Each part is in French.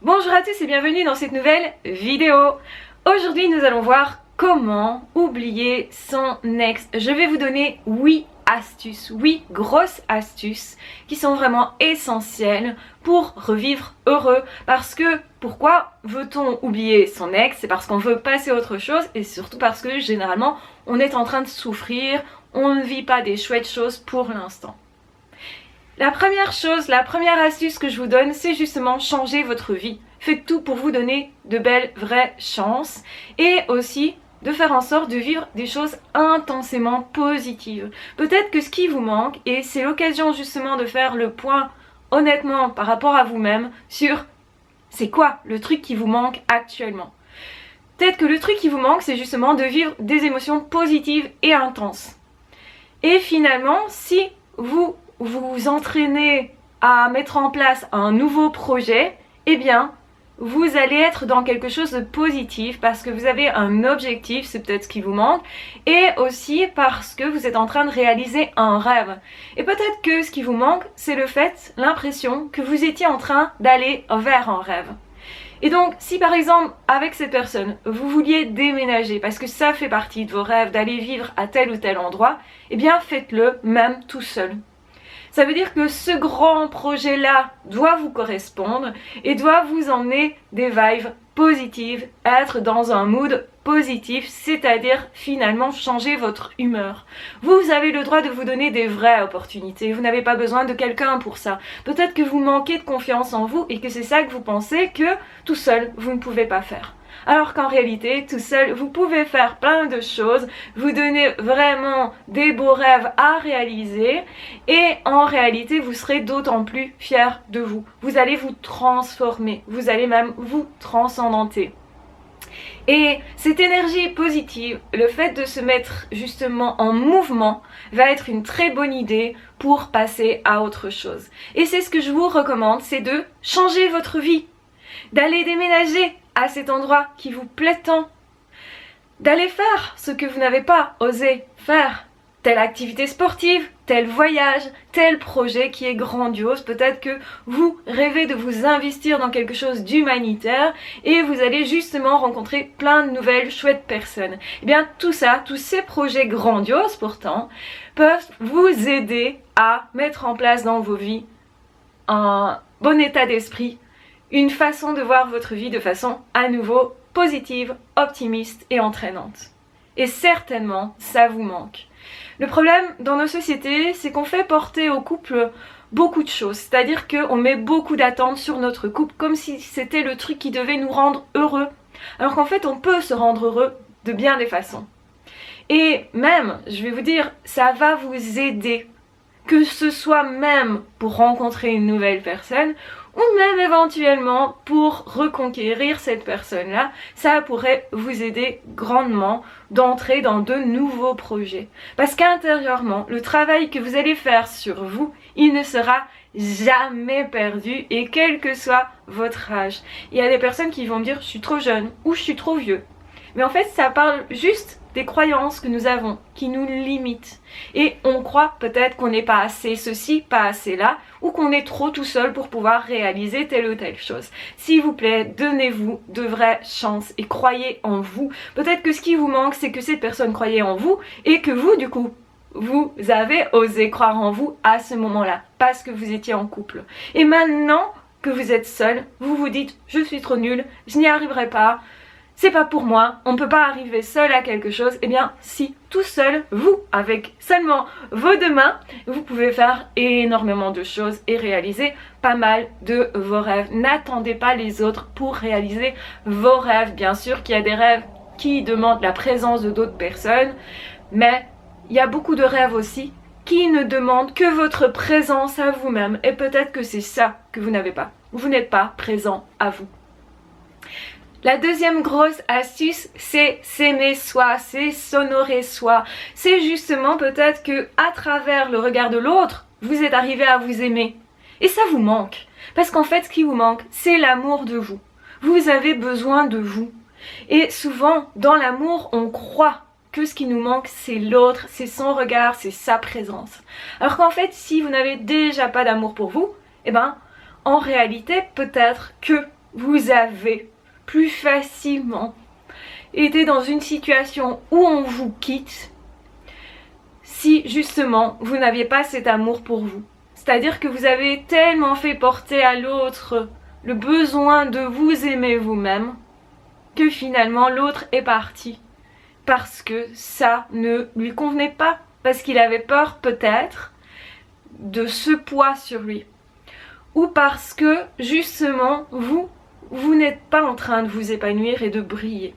Bonjour à tous et bienvenue dans cette nouvelle vidéo. Aujourd'hui nous allons voir comment oublier son ex. Je vais vous donner 8 astuces, 8 grosses astuces qui sont vraiment essentielles pour revivre heureux. Parce que pourquoi veut-on oublier son ex? C'est parce qu'on veut passer à autre chose et surtout parce que généralement on est en train de souffrir, on ne vit pas des chouettes choses pour l'instant. La première chose, la première astuce que je vous donne, c'est justement changer votre vie. Faites tout pour vous donner de belles, vraies chances et aussi de faire en sorte de vivre des choses intensément positives. Peut-être que ce qui vous manque, et c'est l'occasion justement de faire le point honnêtement par rapport à vous-même sur c'est quoi le truc qui vous manque actuellement. Peut-être que le truc qui vous manque, c'est justement de vivre des émotions positives et intenses. Et finalement, si vous vous entraînez à mettre en place un nouveau projet, eh bien, vous allez être dans quelque chose de positif parce que vous avez un objectif, c'est peut-être ce qui vous manque, et aussi parce que vous êtes en train de réaliser un rêve. Et peut-être que ce qui vous manque, c'est le fait, l'impression que vous étiez en train d'aller vers un rêve. Et donc, si par exemple, avec cette personne, vous vouliez déménager parce que ça fait partie de vos rêves d'aller vivre à tel ou tel endroit, eh bien faites-le même tout seul. Ça veut dire que ce grand projet-là doit vous correspondre et doit vous emmener des vibes positives, être dans un mood positif, c'est-à-dire finalement changer votre humeur. Vous avez le droit de vous donner des vraies opportunités, vous n'avez pas besoin de quelqu'un pour ça. Peut-être que vous manquez de confiance en vous et que c'est ça que vous pensez que tout seul vous ne pouvez pas faire. Alors qu'en réalité, tout seul, vous pouvez faire plein de choses, vous donner vraiment des beaux rêves à réaliser et en réalité, vous serez d'autant plus fiers de vous. Vous allez vous transformer, vous allez même vous transcendenter. Et cette énergie positive, le fait de se mettre justement en mouvement, va être une très bonne idée pour passer à autre chose. Et c'est ce que je vous recommande, c'est de changer votre vie, d'aller déménager à cet endroit qui vous plaît tant, d'aller faire ce que vous n'avez pas osé faire, telle activité sportive, tel voyage, tel projet qui est grandiose. Peut-être que vous rêvez de vous investir dans quelque chose d'humanitaire et vous allez justement rencontrer plein de nouvelles chouettes personnes. Et bien tout ça, tous ces projets grandioses pourtant, peuvent vous aider à mettre en place dans vos vies un bon état d'esprit, une façon de voir votre vie de façon à nouveau positive, optimiste et entraînante. Et certainement, ça vous manque. Le problème dans nos sociétés, c'est qu'on fait porter au couple beaucoup de choses. C'est-à-dire qu'on met beaucoup d'attentes sur notre couple comme si c'était le truc qui devait nous rendre heureux. Alors qu'en fait, on peut se rendre heureux de bien des façons. Et même, je vais vous dire, ça va vous aider. Que ce soit même pour rencontrer une nouvelle personne ou même éventuellement pour reconquérir cette personne-là, ça pourrait vous aider grandement d'entrer dans de nouveaux projets. Parce qu'intérieurement, le travail que vous allez faire sur vous, il ne sera jamais perdu et quel que soit votre âge. Il y a des personnes qui vont me dire « je suis trop jeune » ou « je suis trop vieux ». Mais en fait, ça parle juste des croyances que nous avons, qui nous limitent. Et on croit peut-être qu'on n'est pas assez ceci, pas assez là, ou qu'on est trop tout seul pour pouvoir réaliser telle ou telle chose. S'il vous plaît, donnez-vous de vraies chances et croyez en vous. Peut-être que ce qui vous manque, c'est que cette personne croyait en vous et que vous, du coup, vous avez osé croire en vous à ce moment-là, parce que vous étiez en couple. Et maintenant que vous êtes seul, vous vous dites « je suis trop nulle, je n'y arriverai pas ». C'est pas pour moi, on ne peut pas arriver seul à quelque chose. Eh bien, si, tout seul, vous, avec seulement vos deux mains, vous pouvez faire énormément de choses et réaliser pas mal de vos rêves. N'attendez pas les autres pour réaliser vos rêves. Bien sûr qu'il y a des rêves qui demandent la présence de d'autres personnes, mais il y a beaucoup de rêves aussi qui ne demandent que votre présence à vous-même. Et peut-être que c'est ça que vous n'avez pas. Vous n'êtes pas présent à vous. La deuxième grosse astuce, c'est s'aimer soi, c'est s'honorer soi. C'est justement peut-être que à travers le regard de l'autre, vous êtes arrivé à vous aimer. Et ça vous manque. Parce qu'en fait, ce qui vous manque, c'est l'amour de vous. Vous avez besoin de vous. Et souvent, dans l'amour, on croit que ce qui nous manque, c'est l'autre, c'est son regard, c'est sa présence. Alors qu'en fait, si vous n'avez déjà pas d'amour pour vous, eh ben, en réalité, peut-être que vous avez plus facilement été dans une situation où on vous quitte si justement vous n'aviez pas cet amour pour vous. C'est-à-dire que vous avez tellement fait porter à l'autre le besoin de vous aimer vous-même que finalement l'autre est parti parce que ça ne lui convenait pas, parce qu'il avait peur peut-être de ce poids sur lui, ou parce que justement vous n'êtes pas en train de vous épanouir et de briller.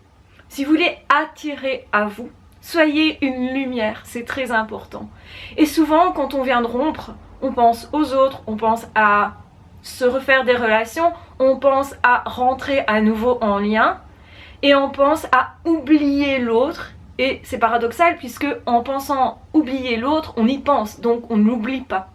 Si vous voulez attirer à vous, soyez une lumière, c'est très important. Et souvent quand on vient de rompre, on pense aux autres, on pense à se refaire des relations, on pense à rentrer à nouveau en lien et on pense à oublier l'autre. Et c'est paradoxal puisque en pensant oublier l'autre, on y pense, donc on n'oublie pas.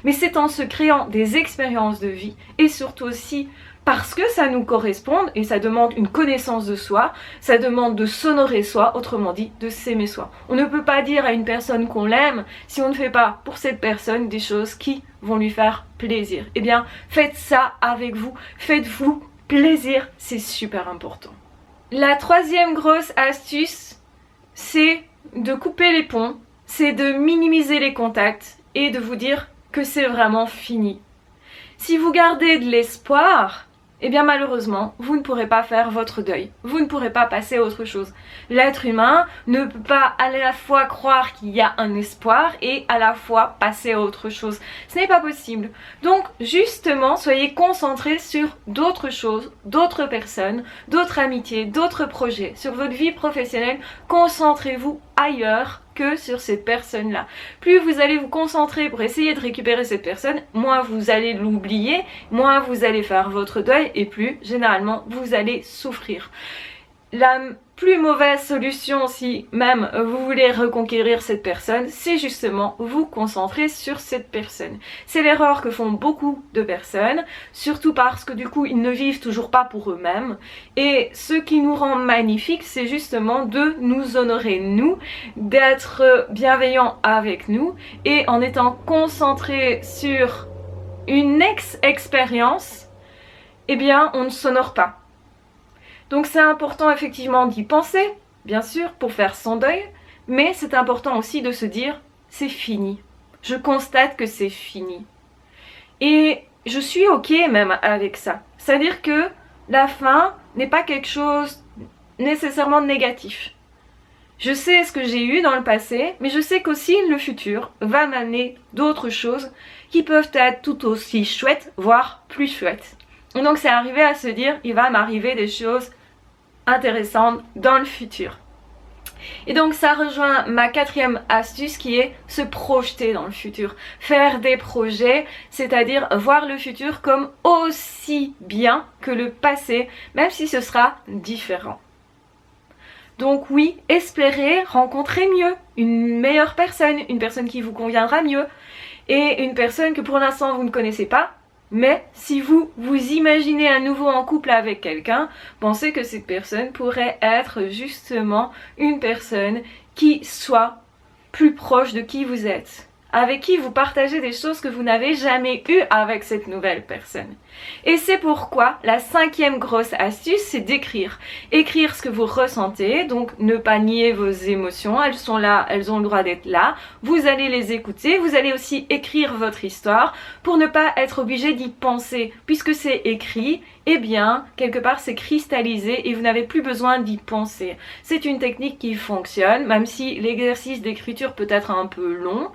Mais c'est en se créant des expériences de vie et surtout aussi parce que ça nous correspond et ça demande une connaissance de soi, ça demande de s'honorer soi, autrement dit de s'aimer soi. On ne peut pas dire à une personne qu'on l'aime si on ne fait pas pour cette personne des choses qui vont lui faire plaisir. Eh bien, faites ça avec vous, faites-vous plaisir, c'est super important. La troisième grosse astuce, c'est de couper les ponts, c'est de minimiser les contacts et de vous dire que c'est vraiment fini. Si vous gardez de l'espoir, eh bien malheureusement, vous ne pourrez pas faire votre deuil. Vous ne pourrez pas passer à autre chose. L'être humain ne peut pas à la fois croire qu'il y a un espoir et à la fois passer à autre chose. Ce n'est pas possible. Donc justement, soyez concentrés sur d'autres choses, d'autres personnes, d'autres amitiés, d'autres projets. Sur votre vie professionnelle, concentrez-vous ailleurs que sur cette personne-là. Plus vous allez vous concentrer pour essayer de récupérer cette personne, moins vous allez l'oublier, moins vous allez faire votre deuil et plus, généralement, vous allez souffrir. La plus mauvaise solution, si même vous voulez reconquérir cette personne, c'est justement vous concentrer sur cette personne. C'est l'erreur que font beaucoup de personnes, surtout parce que du coup ils ne vivent toujours pas pour eux-mêmes. Et ce qui nous rend magnifiques, c'est justement de nous honorer nous, d'être bienveillants avec nous et en étant concentrés sur une expérience, eh bien on ne s'honore pas. Donc c'est important effectivement d'y penser, bien sûr, pour faire son deuil, mais c'est important aussi de se dire c'est fini. Je constate que c'est fini. Et je suis ok même avec ça. C'est-à-dire que la fin n'est pas quelque chose nécessairement de négatif. Je sais ce que j'ai eu dans le passé, mais je sais qu'aussi le futur va m'amener d'autres choses qui peuvent être tout aussi chouettes, voire plus chouettes. Et donc c'est arrivé à se dire, il va m'arriver des choses intéressantes dans le futur. Et donc ça rejoint ma quatrième astuce qui est se projeter dans le futur. Faire des projets, c'est-à-dire voir le futur comme aussi bien que le passé, même si ce sera différent. Donc oui, espérez rencontrer mieux, une meilleure personne, une personne qui vous conviendra mieux et une personne que pour l'instant vous ne connaissez pas. Mais si vous vous imaginez à nouveau en couple avec quelqu'un, pensez que cette personne pourrait être justement une personne qui soit plus proche de qui vous êtes, avec qui vous partagez des choses que vous n'avez jamais eues avec cette nouvelle personne. Et c'est pourquoi la cinquième grosse astuce, c'est d'écrire. Écrire ce que vous ressentez, donc ne pas nier vos émotions, elles sont là, elles ont le droit d'être là. Vous allez les écouter, vous allez aussi écrire votre histoire pour ne pas être obligé d'y penser. Puisque c'est écrit, eh bien, quelque part c'est cristallisé et vous n'avez plus besoin d'y penser. C'est une technique qui fonctionne, même si l'exercice d'écriture peut être un peu long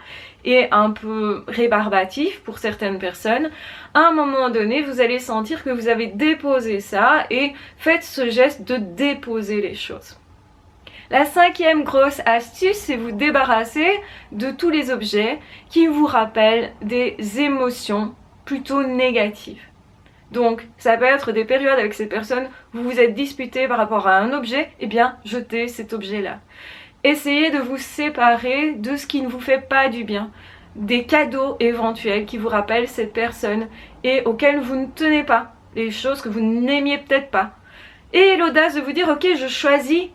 et un peu rébarbatif pour certaines personnes. À un moment donné, vous allez sentir que vous avez déposé ça et faites ce geste de déposer les choses. La cinquième grosse astuce, c'est vous débarrasser de tous les objets qui vous rappellent des émotions plutôt négatives. Donc, ça peut être des périodes avec cette personne, vous vous êtes disputé par rapport à un objet, eh bien, jetez cet objet-là. Essayez de vous séparer de ce qui ne vous fait pas du bien, des cadeaux éventuels qui vous rappellent cette personne et auxquels vous ne tenez pas, les choses que vous n'aimiez peut-être pas. Et l'audace de vous dire, ok, je choisis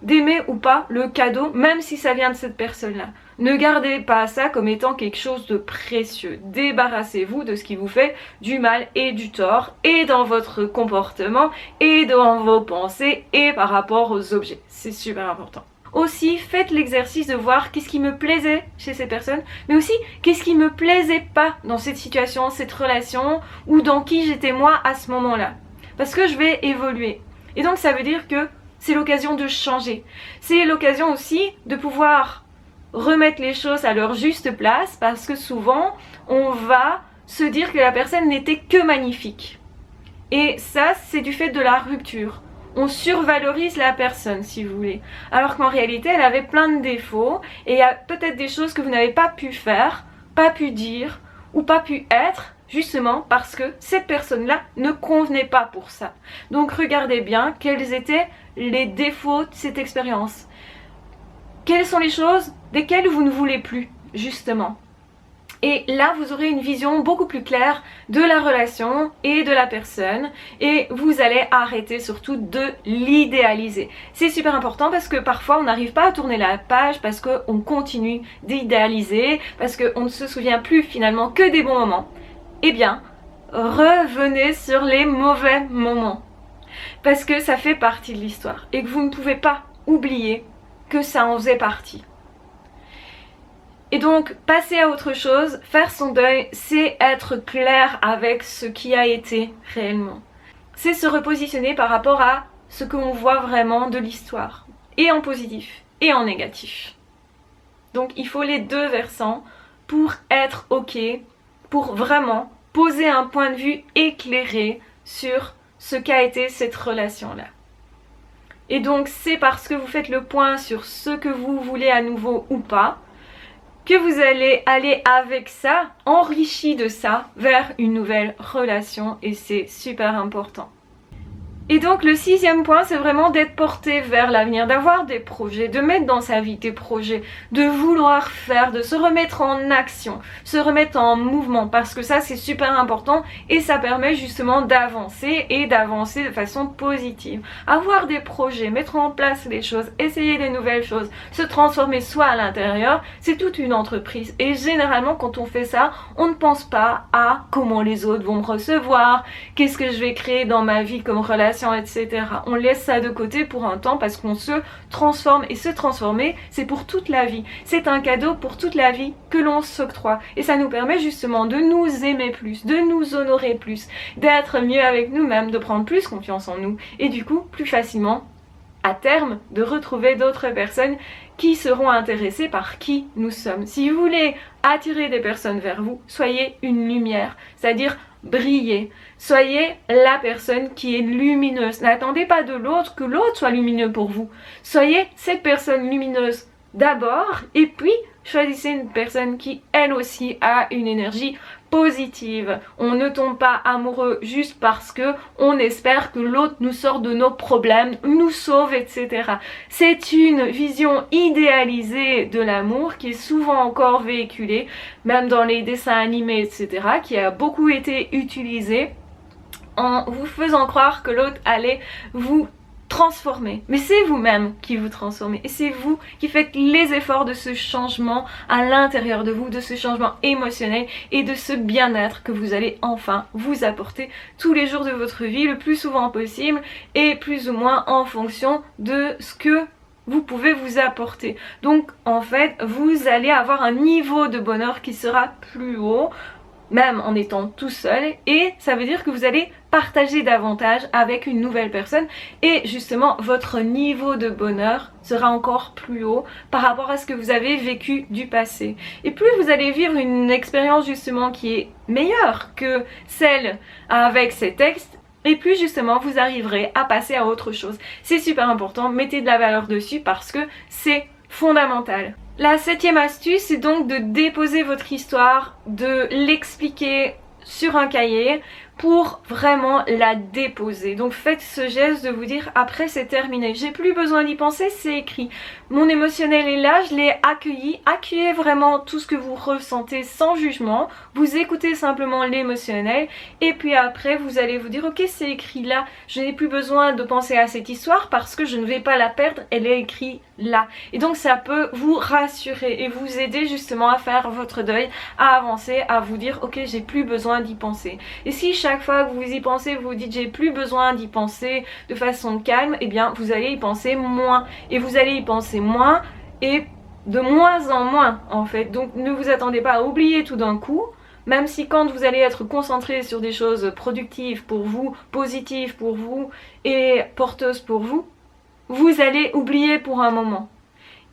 d'aimer ou pas le cadeau, même si ça vient de cette personne-là. Ne gardez pas ça comme étant quelque chose de précieux. Débarrassez-vous de ce qui vous fait du mal et du tort, et dans votre comportement, et dans vos pensées, et par rapport aux objets. C'est super important. Aussi, faites l'exercice de voir qu'est-ce qui me plaisait chez ces personnes, mais aussi qu'est-ce qui me plaisait pas dans cette situation, cette relation, ou dans qui j'étais moi à ce moment-là. Parce que je vais évoluer. Et donc ça veut dire que c'est l'occasion de changer. C'est l'occasion aussi de pouvoir remettre les choses à leur juste place, parce que souvent, on va se dire que la personne n'était que magnifique. Et ça, c'est du fait de la rupture. On survalorise la personne, si vous voulez. Alors qu'en réalité, elle avait plein de défauts, et il y a peut-être des choses que vous n'avez pas pu faire, pas pu dire, ou pas pu être, justement parce que cette personne-là ne convenait pas pour ça. Donc regardez bien quels étaient les défauts de cette expérience. Quelles sont les choses desquelles vous ne voulez plus, justement. Et là, vous aurez une vision beaucoup plus claire de la relation et de la personne. Et vous allez arrêter surtout de l'idéaliser. C'est super important parce que parfois, on n'arrive pas à tourner la page parce qu'on continue d'idéaliser, parce qu'on ne se souvient plus finalement que des bons moments. Eh bien, revenez sur les mauvais moments. Parce que ça fait partie de l'histoire. Et que vous ne pouvez pas oublier que ça en faisait partie. Et donc, passer à autre chose, faire son deuil, c'est être clair avec ce qui a été réellement. C'est se repositionner par rapport à ce qu'on voit vraiment de l'histoire. Et en positif, et en négatif. Donc, il faut les deux versants pour être OK, pour vraiment poser un point de vue éclairé sur ce qu'a été cette relation-là. Et donc, c'est parce que vous faites le point sur ce que vous voulez à nouveau ou pas, que vous allez aller avec ça, enrichi de ça, vers une nouvelle relation, et c'est super important. Et donc le 6e point, c'est vraiment d'être porté vers l'avenir, d'avoir des projets, de mettre dans sa vie des projets, de vouloir faire, de se remettre en action, se remettre en mouvement, parce que ça c'est super important et ça permet justement d'avancer et d'avancer de façon positive. Avoir des projets, mettre en place les choses, essayer des nouvelles choses, se transformer soi à l'intérieur, c'est toute une entreprise. Et généralement quand on fait ça, on ne pense pas à comment les autres vont me recevoir, qu'est-ce que je vais créer dans ma vie comme relation, etc. On laisse ça de côté pour un temps parce qu'on se transforme, et se transformer c'est pour toute la vie, c'est un cadeau pour toute la vie que l'on s'octroie, et ça nous permet justement de nous aimer plus, de nous honorer plus, d'être mieux avec nous-mêmes, de prendre plus confiance en nous, et du coup plus facilement à terme de retrouver d'autres personnes qui seront intéressées par qui nous sommes. Si vous voulez attirer des personnes vers vous, soyez une lumière, c'est-à-dire brillez. Soyez la personne qui est lumineuse. N'attendez pas de l'autre que l'autre soit lumineux pour vous. Soyez cette personne lumineuse d'abord, et puis choisissez une personne qui elle aussi a une énergie positive. On ne tombe pas amoureux juste parce que on espère que l'autre nous sort de nos problèmes, nous sauve, etc. C'est une vision idéalisée de l'amour qui est souvent encore véhiculée, même dans les dessins animés, etc., qui a beaucoup été utilisée en vous faisant croire que l'autre allait vous transformer. Mais c'est vous-même qui vous transformez, et c'est vous qui faites les efforts de ce changement à l'intérieur de vous, de ce changement émotionnel et de ce bien-être que vous allez enfin vous apporter tous les jours de votre vie, le plus souvent possible et plus ou moins en fonction de ce que vous pouvez vous apporter. Donc en fait, vous allez avoir un niveau de bonheur qui sera plus haut, même en étant tout seul, et ça veut dire que vous allez partager davantage avec une nouvelle personne, et justement votre niveau de bonheur sera encore plus haut par rapport à ce que vous avez vécu du passé. Et plus vous allez vivre une expérience justement qui est meilleure que celle avec ces textes, et plus justement vous arriverez à passer à autre chose. C'est super important, mettez de la valeur dessus parce que c'est fondamental. La 7e astuce, c'est donc de déposer votre histoire, de l'expliquer sur un cahier, pour vraiment la déposer. Donc faites ce geste de vous dire après c'est terminé, j'ai plus besoin d'y penser, c'est écrit. Mon émotionnel est là, je l'ai accueilli. Accueillez vraiment tout ce que vous ressentez sans jugement. Vous écoutez simplement l'émotionnel et puis après vous allez vous dire ok c'est écrit là, je n'ai plus besoin de penser à cette histoire parce que je ne vais pas la perdre, elle est écrite là. Et donc ça peut vous rassurer et vous aider justement à faire votre deuil, à avancer, à vous dire ok j'ai plus besoin d'y penser. Et si chaque fois que vous y pensez vous vous dites j'ai plus besoin d'y penser de façon calme, et bien vous allez y penser moins et vous allez y penser moins et de moins en moins en fait. Donc ne vous attendez pas à oublier tout d'un coup, même si quand vous allez être concentré sur des choses productives pour vous, positives pour vous et porteuses pour vous, vous allez oublier pour un moment.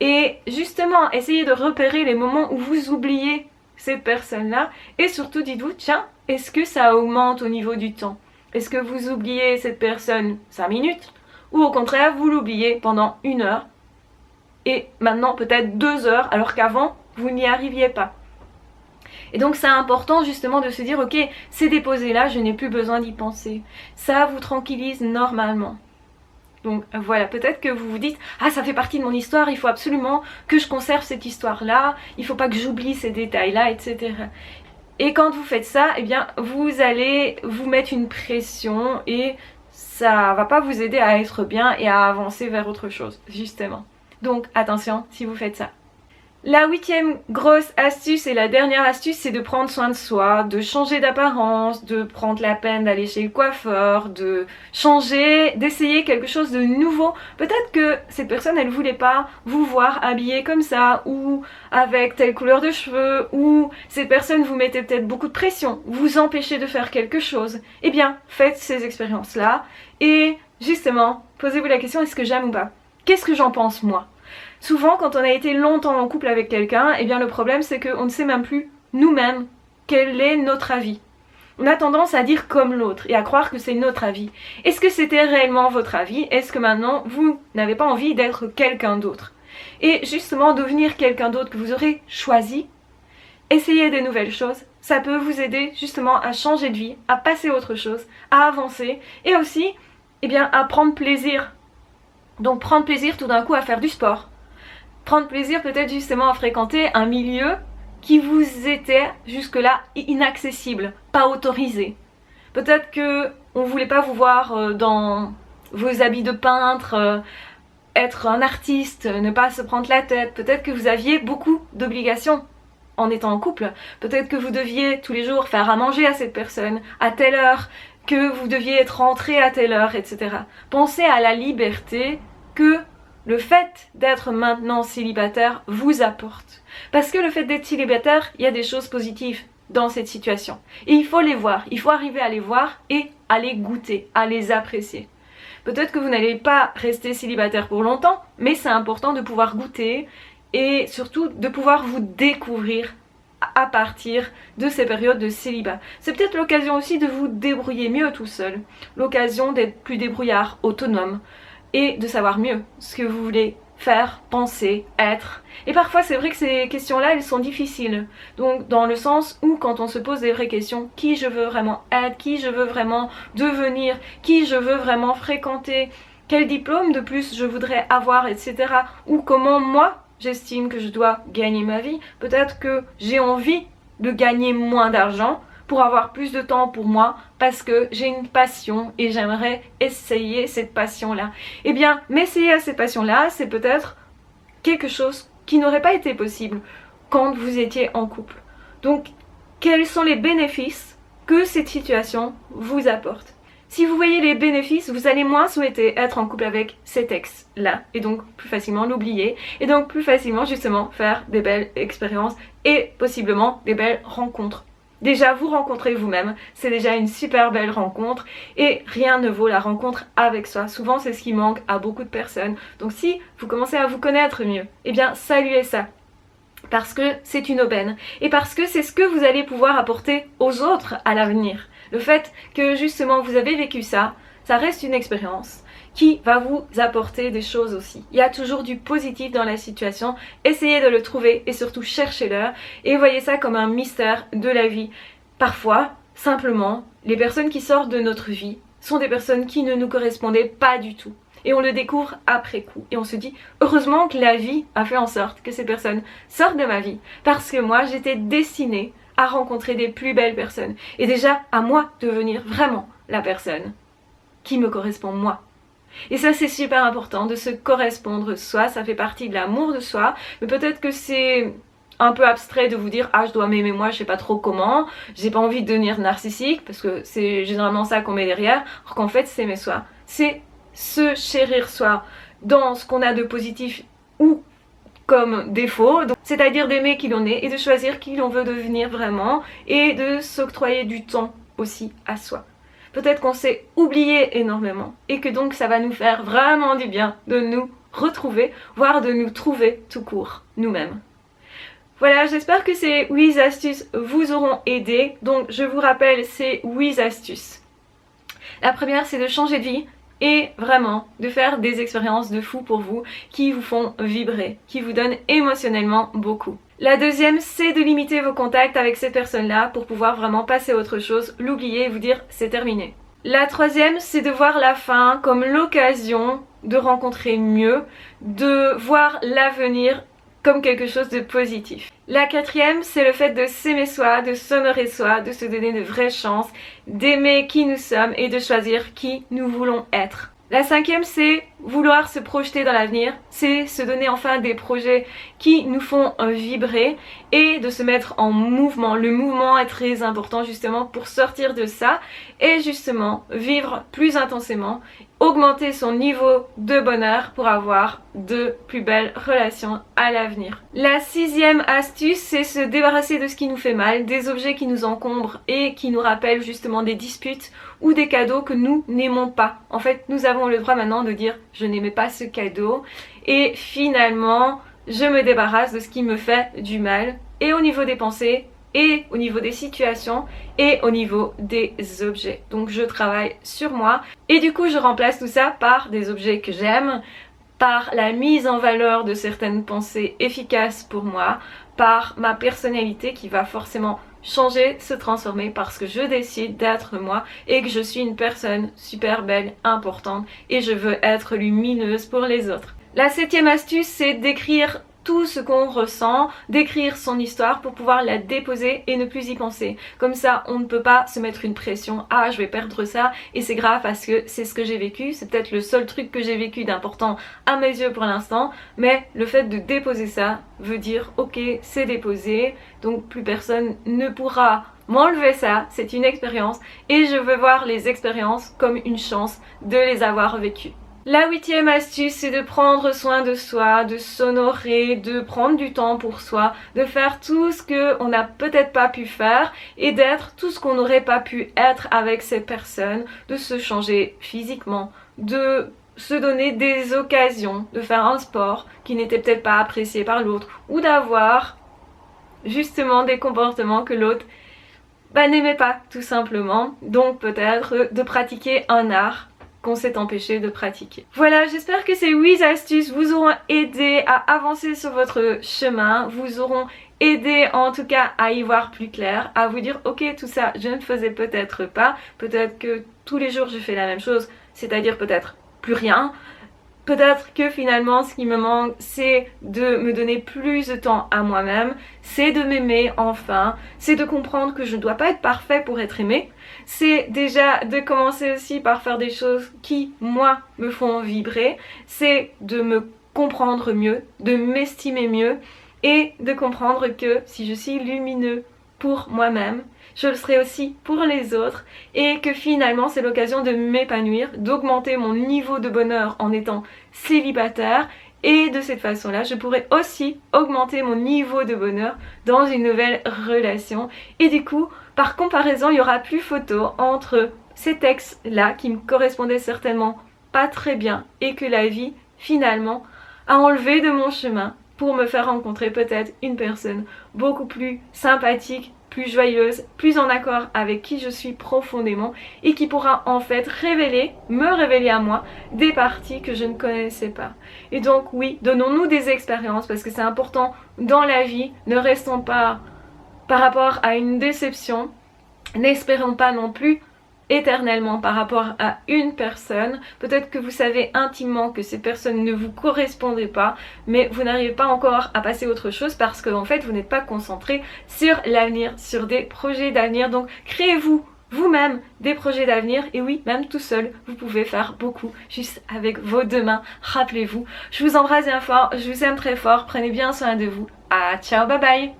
Et justement, essayez de repérer les moments où vous oubliez cette personne-là et surtout dites-vous, tiens, est-ce que ça augmente au niveau du temps? Est-ce que vous oubliez cette personne 5 minutes ou au contraire, vous l'oubliez pendant 1 heure et maintenant peut-être 2 heures alors qu'avant, vous n'y arriviez pas? Et donc c'est important justement de se dire ok, c'est déposé là, je n'ai plus besoin d'y penser. Ça vous tranquillise normalement. Donc voilà, peut-être que vous vous dites ah ça fait partie de mon histoire, il faut absolument que je conserve cette histoire là, il faut pas que j'oublie ces détails là, etc. Et quand vous faites ça, eh bien vous allez vous mettre une pression et ça va pas vous aider à être bien et à avancer vers autre chose justement. Donc attention si vous faites ça. La 8e grosse astuce et la dernière astuce, c'est de prendre soin de soi, de changer d'apparence, de prendre la peine d'aller chez le coiffeur, de changer, d'essayer quelque chose de nouveau. Peut-être que cette personne, elle voulait pas vous voir habillée comme ça, ou avec telle couleur de cheveux, ou cette personne vous mettait peut-être beaucoup de pression, vous empêchez de faire quelque chose. Eh bien, faites ces expériences-là et justement, posez-vous la question, est-ce que j'aime ou pas? Qu'est-ce que j'en pense moi? Souvent, quand on a été longtemps en couple avec quelqu'un, eh bien le problème c'est qu'on ne sait même plus nous-mêmes quel est notre avis. On a tendance à dire comme l'autre et à croire que c'est notre avis. Est-ce que c'était réellement votre avis? Est-ce que maintenant vous n'avez pas envie d'être quelqu'un d'autre? Et justement, devenir quelqu'un d'autre que vous aurez choisi, essayer des nouvelles choses, ça peut vous aider justement à changer de vie, à passer à autre chose, à avancer et aussi eh bien, à prendre plaisir. Donc prendre plaisir tout d'un coup à faire du sport. Prendre plaisir peut-être justement à fréquenter un milieu qui vous était jusque-là inaccessible, pas autorisé. Peut-être que on voulait pas vous voir dans vos habits de peintre, être un artiste, ne pas se prendre la tête. Peut-être que vous aviez beaucoup d'obligations en étant en couple. Peut-être que vous deviez tous les jours faire à manger à cette personne, à telle heure, que vous deviez être rentré à telle heure, etc. Pensez à la liberté que le fait d'être maintenant célibataire vous apporte. Parce que le fait d'être célibataire, il y a des choses positives dans cette situation. Et il faut les voir, il faut arriver à les voir et à les goûter, à les apprécier. Peut-être que vous n'allez pas rester célibataire pour longtemps, mais c'est important de pouvoir goûter et surtout de pouvoir vous découvrir à partir de ces périodes de célibat. C'est peut-être l'occasion aussi de vous débrouiller mieux tout seul, l'occasion d'être plus débrouillard, autonome, et de savoir mieux ce que vous voulez faire, penser, être. Et parfois c'est vrai que ces questions-là, elles sont difficiles. Donc dans le sens où quand on se pose des vraies questions, qui je veux vraiment être, qui je veux vraiment devenir, qui je veux vraiment fréquenter, quel diplôme de plus je voudrais avoir, etc. Ou comment moi j'estime que je dois gagner ma vie. Peut-être que j'ai envie de gagner moins d'argent pour avoir plus de temps pour moi parce que j'ai une passion et j'aimerais essayer cette passion-là. Eh bien, m'essayer à cette passion-là, c'est peut-être quelque chose qui n'aurait pas été possible quand vous étiez en couple. Donc, quels sont les bénéfices que cette situation vous apporte? Si vous voyez les bénéfices, vous allez moins souhaiter être en couple avec cet ex-là et donc plus facilement l'oublier et donc plus facilement justement faire des belles expériences et possiblement des belles rencontres. Déjà, vous rencontrez vous-même, c'est déjà une super belle rencontre et rien ne vaut la rencontre avec soi. Souvent, c'est ce qui manque à beaucoup de personnes. Donc si vous commencez à vous connaître mieux, eh bien, saluez ça. Parce que c'est une aubaine et parce que c'est ce que vous allez pouvoir apporter aux autres à l'avenir. Le fait que justement vous avez vécu ça, ça reste une expérience qui va vous apporter des choses aussi. Il y a toujours du positif dans la situation, essayez de le trouver et surtout cherchez-le et voyez ça comme un mystère de la vie. Parfois, simplement, les personnes qui sortent de notre vie sont des personnes qui ne nous correspondaient pas du tout. Et on le découvre après coup. Et on se dit, heureusement que la vie a fait en sorte que ces personnes sortent de ma vie. Parce que moi, j'étais destinée à rencontrer des plus belles personnes. Et déjà, à moi de devenir vraiment la personne qui me correspond moi. Et ça, c'est super important de se correspondre soi. Ça fait partie de l'amour de soi. Mais peut-être que c'est un peu abstrait de vous dire ah je dois m'aimer moi, je sais pas trop comment, j'ai pas envie de devenir narcissique parce que c'est généralement ça qu'on met derrière, alors qu'en fait s'aimer soi, c'est se chérir soi dans ce qu'on a de positif ou comme défaut, c'est-à-dire d'aimer qui l'on est et de choisir qui l'on veut devenir vraiment et de s'octroyer du temps aussi à soi. Peut-être qu'on s'est oublié énormément et que donc ça va nous faire vraiment du bien de nous retrouver, voire de nous trouver tout court nous-mêmes. Voilà, j'espère que ces 8 astuces vous auront aidé. Donc je vous rappelle ces 8 astuces. La première, c'est de changer de vie et vraiment de faire des expériences de fou pour vous qui vous font vibrer, qui vous donnent émotionnellement beaucoup. La deuxième, c'est de limiter vos contacts avec cette personne-là pour pouvoir vraiment passer à autre chose, l'oublier et vous dire c'est terminé. La troisième, c'est de voir la fin comme l'occasion de rencontrer mieux, de voir l'avenir comme quelque chose de positif. La quatrième, c'est le fait de s'aimer soi, de s'honorer soi, de se donner de vraies chances, d'aimer qui nous sommes et de choisir qui nous voulons être. La cinquième, c'est vouloir se projeter dans l'avenir, c'est se donner enfin des projets qui nous font vibrer et de se mettre en mouvement. Le mouvement est très important justement pour sortir de ça et justement vivre plus intensément, augmenter son niveau de bonheur pour avoir de plus belles relations à l'avenir. La sixième astuce, c'est se débarrasser de ce qui nous fait mal, des objets qui nous encombrent et qui nous rappellent justement des disputes ou des cadeaux que nous n'aimons pas. En fait, nous avons le droit maintenant de dire je n'aimais pas ce cadeau et finalement je me débarrasse de ce qui me fait du mal et au niveau des pensées et au niveau des situations et au niveau des objets. Donc je travaille sur moi et du coup je remplace tout ça par des objets que j'aime, par la mise en valeur de certaines pensées efficaces pour moi, par ma personnalité qui va forcément changer, se transformer parce que je décide d'être moi et que je suis une personne super belle, importante et je veux être lumineuse pour les autres. La septième astuce, c'est d'écrire tout ce qu'on ressent, d'écrire son histoire pour pouvoir la déposer et ne plus y penser. Comme ça, on ne peut pas se mettre une pression. Ah, je vais perdre ça et c'est grave parce que c'est ce que j'ai vécu. C'est peut-être le seul truc que j'ai vécu d'important à mes yeux pour l'instant. Mais le fait de déposer ça veut dire, ok, c'est déposé. Donc plus personne ne pourra m'enlever ça. C'est une expérience et je veux voir les expériences comme une chance de les avoir vécues. La huitième astuce, c'est de prendre soin de soi, de s'honorer, de prendre du temps pour soi, de faire tout ce qu'on n'a peut-être pas pu faire et d'être tout ce qu'on n'aurait pas pu être avec ces personnes, de se changer physiquement, de se donner des occasions, de faire un sport qui n'était peut-être pas apprécié par l'autre ou d'avoir justement des comportements que l'autre n'aimait pas tout simplement. Donc peut-être de pratiquer un art qu'on s'est empêché de pratiquer. Voilà, j'espère que ces 8 astuces vous auront aidé à avancer sur votre chemin, vous auront aidé en tout cas à y voir plus clair, à vous dire ok tout ça je ne faisais peut-être pas, peut-être que tous les jours je fais la même chose, c'est-à-dire peut-être plus rien. Peut-être que finalement ce qui me manque c'est de me donner plus de temps à moi-même, c'est de m'aimer enfin, c'est de comprendre que je ne dois pas être parfait pour être aimé, c'est déjà de commencer aussi par faire des choses qui moi me font vibrer, c'est de me comprendre mieux, de m'estimer mieux et de comprendre que si je suis lumineux pour moi-même, je le serai aussi pour les autres et que finalement c'est l'occasion de m'épanouir, d'augmenter mon niveau de bonheur en étant célibataire et de cette façon-là je pourrai aussi augmenter mon niveau de bonheur dans une nouvelle relation et du coup par comparaison il n'y aura plus photo entre ces textes-là qui me correspondaient certainement pas très bien et que la vie finalement a enlevé de mon chemin pour me faire rencontrer peut-être une personne beaucoup plus sympathique, plus joyeuse, plus en accord avec qui je suis profondément et qui pourra en fait me révéler à moi des parties que je ne connaissais pas. Et donc oui, donnons-nous des expériences parce que c'est important dans la vie, ne restons pas par rapport à une déception n'espérons pas non plus éternellement par rapport à une personne. Peut-être que vous savez intimement que ces personnes ne vous correspondaient pas, mais vous n'arrivez pas encore à passer à autre chose parce que en fait vous n'êtes pas concentré sur l'avenir, sur des projets d'avenir. Donc créez-vous vous-même des projets d'avenir, et oui, même tout seul, vous pouvez faire beaucoup juste avec vos deux mains. Rappelez-vous, je vous embrasse bien fort, je vous aime très fort, prenez bien soin de vous. Ah, ciao, bye bye.